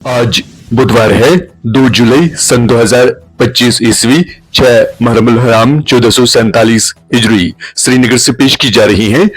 आज बुधवार है 2 जुलाई सन 2025 ईस्वी 6 मुहर्रम हराम 1447 हिजरी श्रीनगर से पेश की जा रही हैं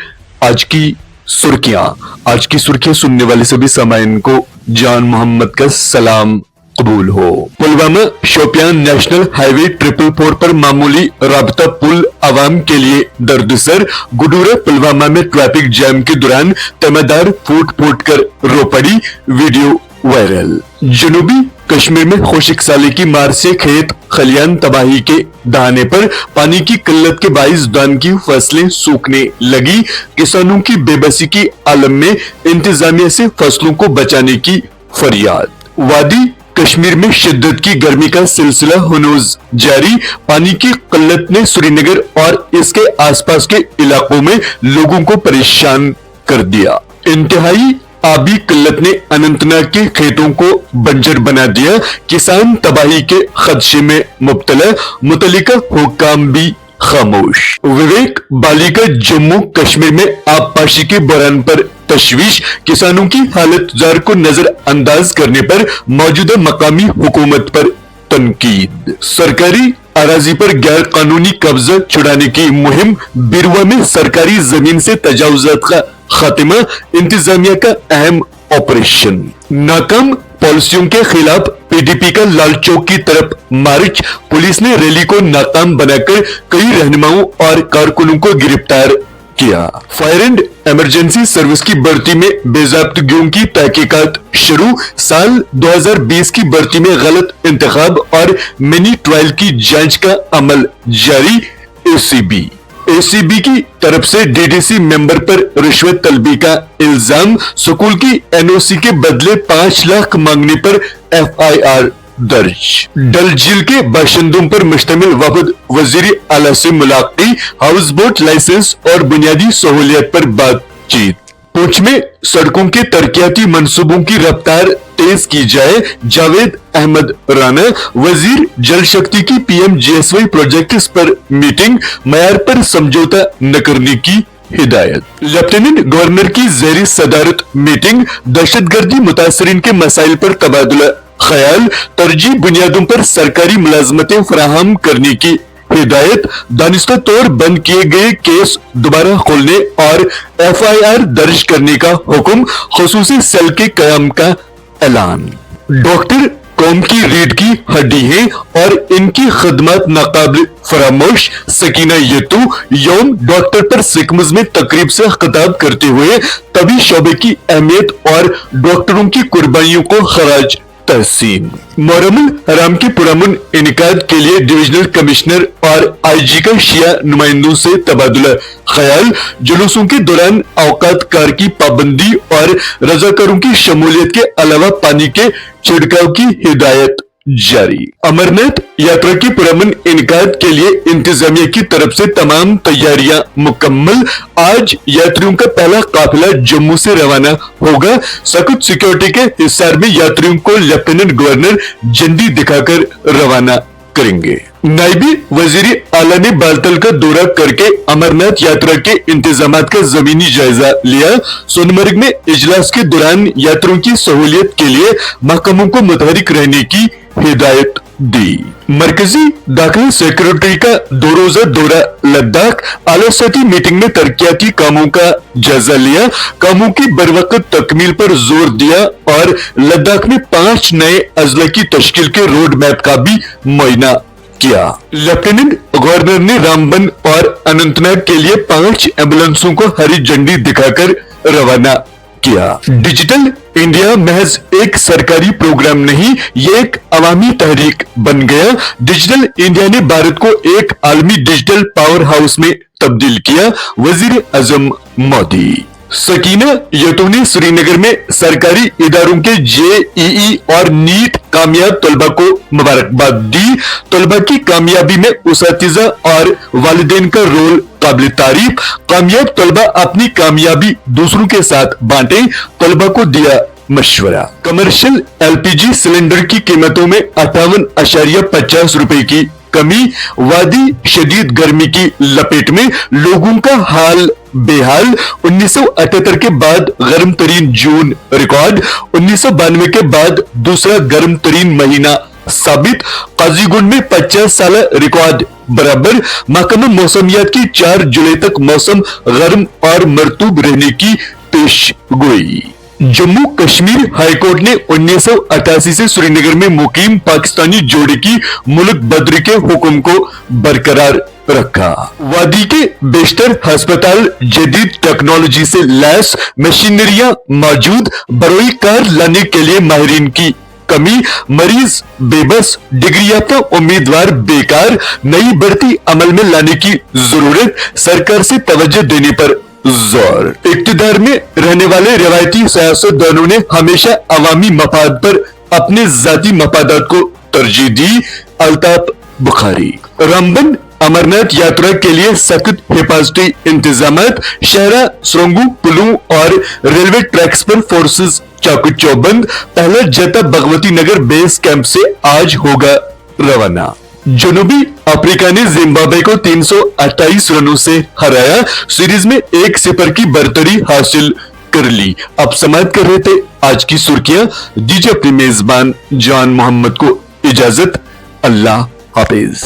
आज की सुर्खियां सुनने वाले सभी सामाइन को जान मोहम्मद का सलाम कबूल हो। पुलवामा शोपियान नेशनल हाईवे 444 पर मामूली राबता पुल आवाम के लिए दर्दसर। गुडूरा पुलवामा में ट्रैफिक जैम के दौरान तमादार फूट कर रो पड़ी, वीडियो वायरल। जनूबी कश्मीर में खुश्क साली की मार से खेत खलियान तबाही के दहाने पर पानी की किल्लत के बाइस धान की फसलें सूखने लगी। किसानों की बेबसी की आलम में इंतजामिया से फसलों को बचाने की फरियाद। वादी कश्मीर में शिद्दत की गर्मी का सिलसिला हनूज जारी। पानी की किल्लत ने श्रीनगर और इसके आसपास के इलाकों में लोगों को परेशान कर दिया। इंतहाई आबी किल्लत ने अनंतनाग के खेतों को बंजर बना दिया। किसान तबाही के खदशे में मुब्तला, मुतल्लिका हुक्काम भी खामोश। विवेक बालिका जम्मू कश्मीर में आबपाशी के बहरान पर तशवीश। किसानों की हालत जार को नजरअंदाज करने पर मौजूदा मकामी हुकूमत पर तनकीद। सरकारी अराजी पर गैर कानूनी कब्जा छुड़ाने की मुहिम। बिरवा में सरकारी जमीन से तजावुजात का खात्मा, इंतजामिया का अहम ऑपरेशन। नाकाम पॉलिसियों के खिलाफ पीडीपी का लाल चौक की तरफ मार्च। पुलिस ने रैली को नाकाम बनाकर कई रहनुमाओं और कारकुनों को गिरफ्तार किया। फायर एंड इमरजेंसी सर्विस की भर्ती में बेज़ाब्तगियों की तहकीकात शुरू। साल 2020 की भर्ती में गलत इंतखाब और मिनी ट्रायल की जांच का अमल जारी। एसीबी की तरफ से डीडीसी मेंबर पर रिश्वत तलबी का इल्जाम। स्कूल की एनओसी के बदले 5 लाख मांगने पर एफआईआर दर्ज। डल झील के बाशिंदों पर मुश्तमिल वफद वजीर आला से मुलाकात। हाउस बोट लाइसेंस और बुनियादी सहूलियत पर बातचीत। पुंछ में सड़कों के तरक्याती मंसूबों की रफ्तार तेज की जाए, जावेद अहमद राना। वजीर जल शक्ति की पीएमजीएसवाई प्रोजेक्ट्स पर मीटिंग, मयार पर समझौता न करने की हिदायत। लेफ्टिनेंट गवर्नर की ज़ेरी सदारत मीटिंग। दहशतगर्दी मुतासरीन के मसाइल पर तबादला ख्याल, तरजीह बुनियादों पर सरकारी मुलाजमतें फराहम करने की हिदायत। दानिस्ता तौर बंद किए गए केस दोबारा खोलने और एफआईआर दर्ज करने का हुक्म। खसूसी सेल के कयाम का ऐलान। डॉक्टर कौम की रीढ़ की हड्डी है और इनकी खदमात नाकाबिल फरामोश। सकीना येतू यौम डॉक्टर पर सिकमज में तकरीब से खिताब करते हुए तभी शोबे की अहमियत और डॉक्टरों की कुर्बानियों को खराज तहसीन। मुहर्रम हराम के पुरअमन इनकाद के लिए डिविजनल कमिश्नर और आईजी का शिया नुमाइंदों से तबादला ख्याल। जुलूसों के दौरान औकात कार की पाबंदी और रजाकारों की शमूलियत के अलावा पानी के छिड़काव की हिदायत जारी। अमरनाथ यात्रा के पुरअमन इनकाद के लिए इंतजामिया की तरफ से तमाम तैयारियां मुकम्मल। आज यात्रियों का पहला काफिला जम्मू से रवाना होगा। सख्त सिक्योरिटी के हिसार में यात्रियों को लेफ्टिनेंट गवर्नर झंडी दिखाकर रवाना करेंगे। नायबी वजीर आला ने बालतल का दौरा करके अमरनाथ यात्रा के इंतजामात का जमीनी जायजा लिया। सोनमर्ग में इजलास के दौरान यात्रियों की सहूलियत के लिए महकमों को मुतहरिक रहने की हिदायत दी। मरकजी दाखिला सेक्रेटरी का 2 रोजा दौरा लद्दाख। आला सतही मीटिंग में तरक्याती कामों का जायजा लिया, कामों की बरवकत तकमील पर जोर दिया और लद्दाख में 5 नए अजला की तश्कील के रोड मैप का भी मुआयना किया। लेफ्टिनेंट गवर्नर ने रामबन और अनंतनाग के लिए 5 एम्बुलेंसों को हरी झंडी दिखाकर रवाना किया। डिजिटल इंडिया महज एक सरकारी प्रोग्राम नहीं, ये एक अवामी तहरीक बन गया। डिजिटल इंडिया ने भारत को एक आलमी डिजिटल पावर हाउस में तब्दील किया। वजीर आजम मोदी। सकीना येतू ने श्रीनगर में सरकारी इदारों के जेईई और नीट कामयाब तलबा को मुबारकबाद दी। तलबा की कामयाबी में उसातिजा और वालिदैन का रोल काबिल तारीफ। कामयाब तलबा अपनी कामयाबी दूसरों के साथ बांटे, तलबा को दिया मशवरा। कमर्शियल एलपीजी सिलेंडर की कीमतों में 58.50 रुपए की कमी। वादी शदीद गर्मी की लपेट में लोगों का हाल बेहाल, 1978 के बाद गर्म तरीन जून रिकॉर्ड, 1992 के बाद दूसरा गर्म तरीन महीना साबित, काजीगुंड में 50 साल रिकॉर्ड बराबर। महकमा मौसमियात की 4 जुलाई तक मौसम गर्म और मरतूब रहने की पेशगोई। जम्मू कश्मीर हाईकोर्ट ने 1988 से श्रीनगर में मुकीम पाकिस्तानी जोड़े की मुल्क बदरी के हुक्म को बरकरार रखा। वादी के बेशतर अस्पताल जदीद टेक्नोलॉजी से लैस मशीनरियां मौजूद, बरोई कार लाने के लिए माहिरीन की कमी, मरीज बेबस, डिग्री याफ्ता उम्मीदवार बेकार, नई भर्ती अमल में लाने की जरूरत, सरकार से तवज्जो देने पर जोर। इक्तिदार में रहने वाले रिवायती सियासतदानों ने हमेशा अवामी मफाद पर अपने जाती मफादात को तरजीह दी। अल्ताफ बुखारी। रामबन अमरनाथ यात्रा के लिए सख्त हिफाजती इंतजामात, शहरा, सुरंगों, पुलों और रेलवे ट्रैक्स पर फोर्सेस चाकू चौबंद। पहला जत्था भगवती नगर बेस कैंप से आज होगा रवाना। जनूबी अफ्रीका ने जिम्बाब्वे को 328 रनों से हराया, सीरीज में 1-0 की बढ़तरी हासिल कर ली। अब समाप्त कर रहे थे आज की सुर्खियां। दीजिए अपने मेजबान जान मोहम्मद को इजाजत। अल्लाह हाफिज।